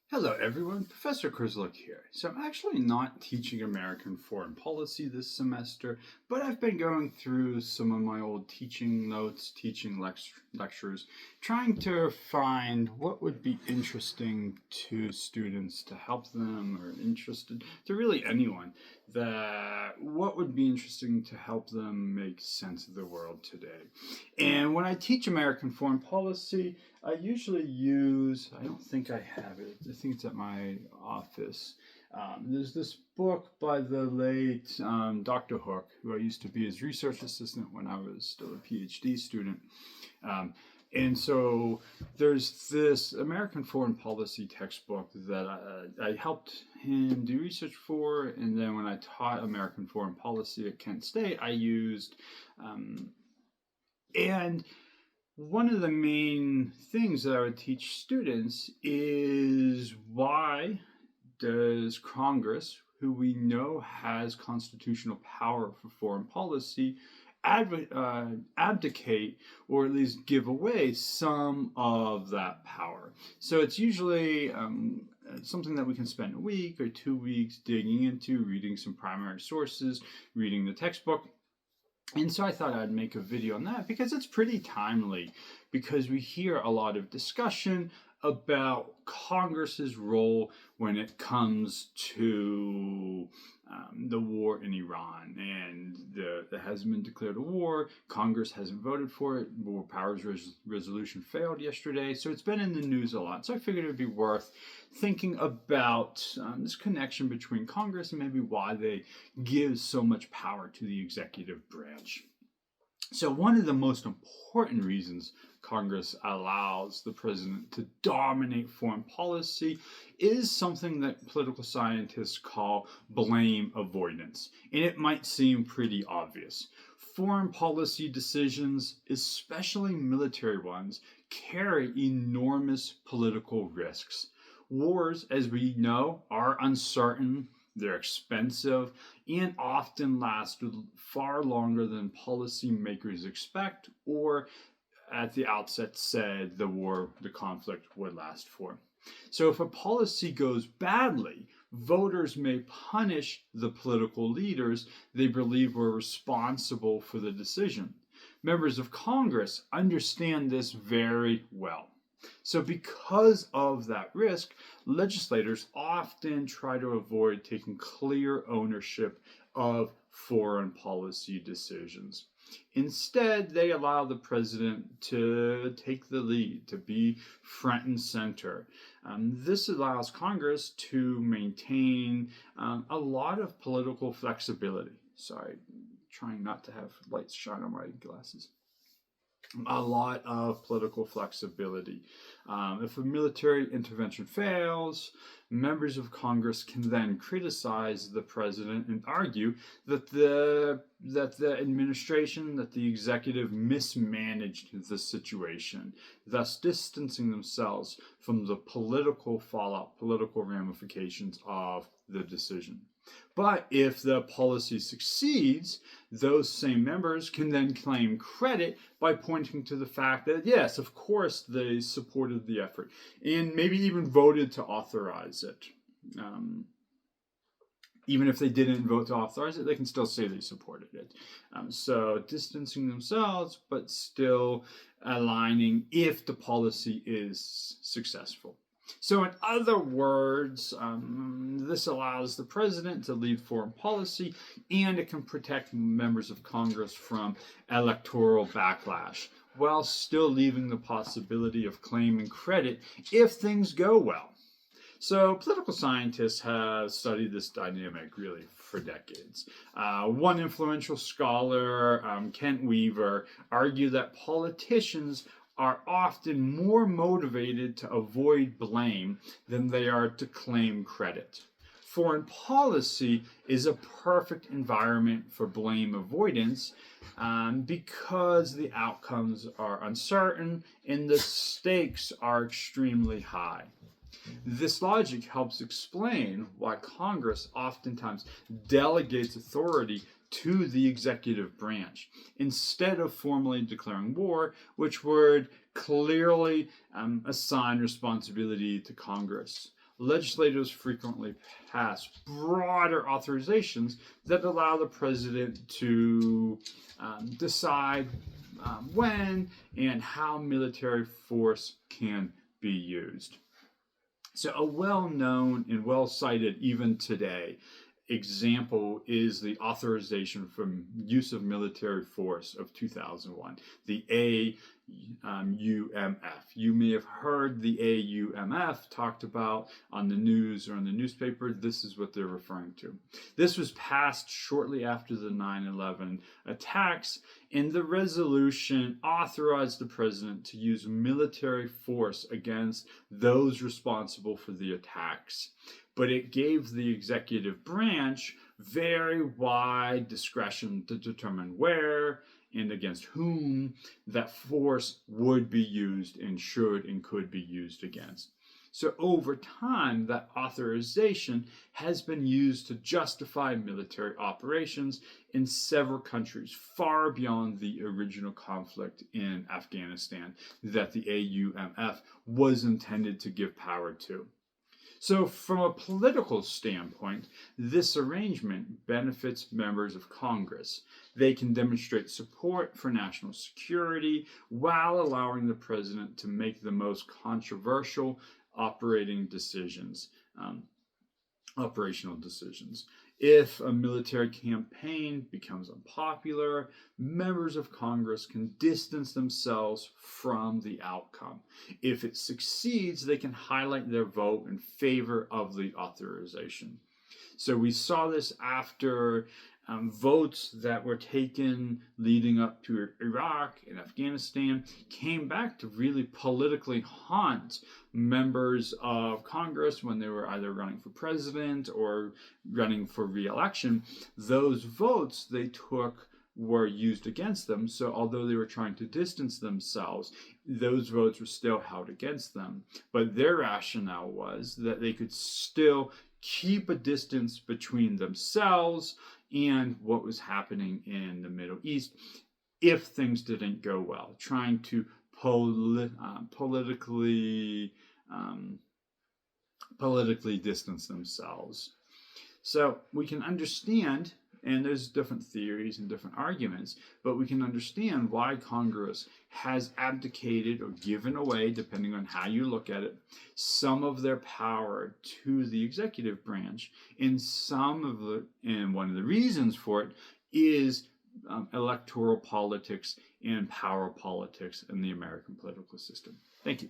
Hello everyone, Professor Kurzluk here. So I'm actually not teaching American foreign policy this semester, but I've been going through some of my old teaching notes, teaching lectures, trying to find what would be interesting to students to help them or interested to really anyone that what would be interesting to help them make sense of the world today. And when I teach American foreign policy, I usually use, I don't think I have it, I think it's at my office. There's this book by the late Dr. Hook, who I used to be his research assistant when I was still a PhD student. Um, and so there's this American foreign policy textbook that I helped him do research for. And then when I taught American foreign policy at Kent State, I used, and one of the main things that I would teach students is why does Congress, who we know has constitutional power for foreign policy, abdicate or at least give away some of that power? So it's usually something that we can spend a week or 2 weeks digging into, reading some primary sources, reading the textbook. And so I thought I'd make a video on that because it's pretty timely, because we hear a lot of discussion about Congress's role when it comes to the war in Iran. And there hasn't been declared a war. Congress hasn't voted for it. War powers resolution failed yesterday. So it's been in the news a lot. So I figured it would be worth thinking about this connection between Congress and maybe why they give so much power to the executive branch. So one of the most important reasons Congress allows the president to dominate foreign policy is something that political scientists call blame avoidance. And it might seem pretty obvious. Foreign policy decisions, especially military ones, carry enormous political risks. Wars, as we know, are uncertain, they're expensive, and often last far longer than policymakers expect or at the outset said the conflict would last for. So if a policy goes badly, voters may punish the political leaders they believe were responsible for the decision. Members of Congress understand this very well. So because of that risk, legislators often try to avoid taking clear ownership of foreign policy decisions. Instead, they allow the president to take the lead, to be front and center. This allows Congress to maintain a lot of political flexibility. Sorry, trying not to have lights shine on my glasses. A lot of political flexibility. If a military intervention fails, members of Congress can then criticize the president and argue that the administration, that the executive mismanaged the situation, thus distancing themselves from the political fallout, political ramifications of the decision. But if the policy succeeds, those same members can then claim credit by pointing to the fact that, yes, of course, they supported the effort and maybe even voted to authorize it. Even if they didn't vote to authorize it, they can still say they supported it. So distancing themselves, but still aligning if the policy is successful. So in other words, this allows the president to lead foreign policy, and it can protect members of Congress from electoral backlash, while still leaving the possibility of claiming credit if things go well. So political scientists have studied this dynamic really for decades. One influential scholar, Kent Weaver, argued that politicians are often more motivated to avoid blame than they are to claim credit. Foreign policy is a perfect environment for blame avoidance because the outcomes are uncertain and the stakes are extremely high. This logic helps explain why Congress oftentimes delegates authority to the executive branch instead of formally declaring war, which would clearly assign responsibility to Congress. legislators frequently pass broader authorizations that allow the president to decide when and how military force can be used. So, a well known and well cited even today example is the authorization for use of military force of 2001, the AUMF. You may have heard the AUMF talked about on the news or in the newspaper. This is what they're referring to. This was passed shortly after the 9/11 attacks, and the resolution authorized the president to use military force against those responsible for the attacks. But it gave the executive branch very wide discretion to determine where and against whom that force would be used and should and could be used against. So over time, that authorization has been used to justify military operations in several countries far beyond the original conflict in Afghanistan that the AUMF was intended to give power to. So, from a political standpoint, this arrangement benefits members of Congress. They can demonstrate support for national security while allowing the president to make the most controversial operational decisions. If a military campaign becomes unpopular, members of Congress can distance themselves from the outcome. If it succeeds, they can highlight their vote in favor of the authorization. So we saw this after votes that were taken leading up to Iraq and Afghanistan came back to really politically haunt members of Congress when they were either running for president or running for re-election. Those votes they took were used against them. So although they were trying to distance themselves, those votes were still held against them. But their rationale was that they could still keep a distance between themselves and what was happening in the Middle East if things didn't go well, trying to politically distance themselves. So we can understand, and there's different theories and different arguments, but we can understand why Congress has abdicated or given away, depending on how you look at it, some of their power to the executive branch. And one of the reasons for it is electoral politics and power politics in the American political system. Thank you.